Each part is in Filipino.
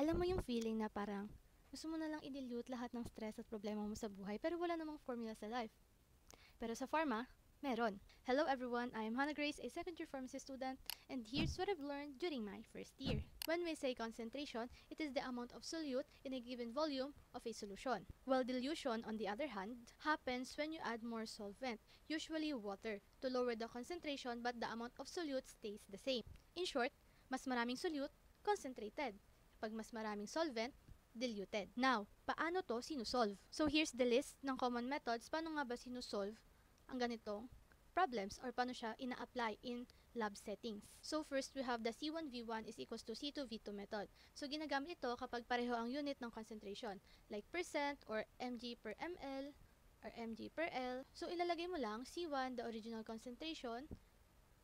Alam mo yung feeling na parang gusto mo na lang i-dilute lahat ng stress at problema mo sa buhay pero wala namang formula sa life. Pero sa pharma, meron. Hello everyone, I am Hannah Grace, a second-year pharmacy student, and here's what I've learned during my first year. When we say concentration, it is the amount of solute in a given volume of a solution. While dilution, on the other hand, happens when you add more solvent, usually water, to lower the concentration but the amount of solute stays the same. In short, mas maraming solute, concentrated. Pag mas maraming solvent, diluted. Now, paano to sinusolve? So here's the list ng common methods paano nga ba sinusolve ang ganitong problems or paano siya ina-apply in lab settings. So first, we have the C1V1 is equals to C2V2 method. So ginagamit ito kapag pareho ang unit ng concentration, like percent or mg per ml or mg per L. So ilalagay mo lang C1, the original concentration,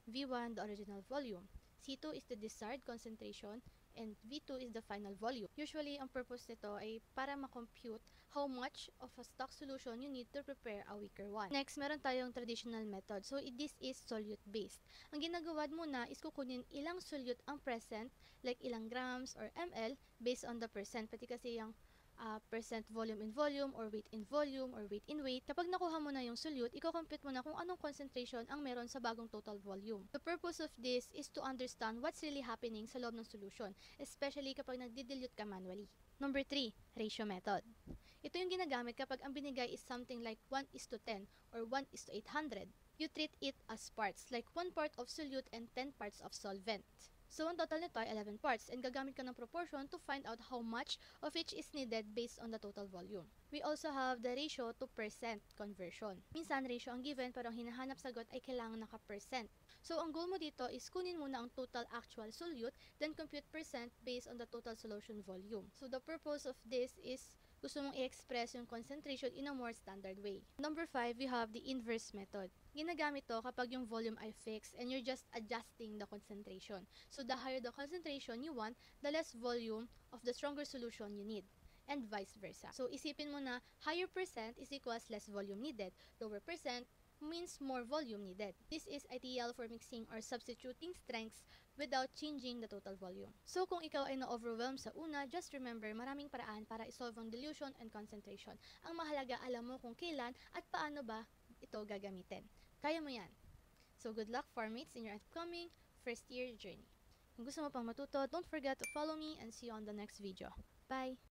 V1, the original volume. C2 is the desired concentration, and V2 is the final volume. Usually, ang purpose nito ay para ma-compute how much of a stock solution you need to prepare a weaker one. Next, meron tayong traditional method. So, this is solute-based. Ang ginagawa muna is kukunin ilang solute ang present, like ilang grams or ml, based on the percent. Pati kasi yung percent volume in volume or weight in volume or weight in weight. Kapag nakuha mo na yung solute, i-compute mo na kung anong concentration ang meron sa bagong total volume. The purpose of this is to understand what's really happening sa loob ng solution, especially kapag nagdi-dilute ka manually. Number 3, ratio method. Ito yung ginagamit kapag ang binigay is something like 1:10 or 1:800. You treat it as parts, like 1 part of solute and 10 parts of solvent. So, ang total nito ay 11 parts and gagamit ka ng proportion to find out how much of each is needed based on the total volume. We also have the ratio to percent conversion. Minsan, ratio ang given pero ang hinahanap sagot ay kailangan naka-percent. So, ang goal mo dito is kunin muna ang total actual solute then compute percent based on the total solution volume. So, the purpose of this is gusto mong i-express yung concentration in a more standard way. Number 5, we have the inverse method. Ginagamit to kapag yung volume ay fixed and you're just adjusting the concentration. So, the higher the concentration you want, the less volume of the stronger solution you need. And vice versa. So, isipin mo na higher percent is equals less volume needed. Lower percent means more volume needed. This is ideal for mixing or substituting strengths without changing the total volume. So, kung ikaw ay na-overwhelm sa una, just remember maraming paraan para isolve ang dilution and concentration. Ang mahalaga, alam mo kung kailan at paano ba ito gagamitin. Kaya mo yan. So, good luck, farmmates, in your upcoming first year journey. Kung gusto mo pang matuto, don't forget to follow me and see you on the next video. Bye!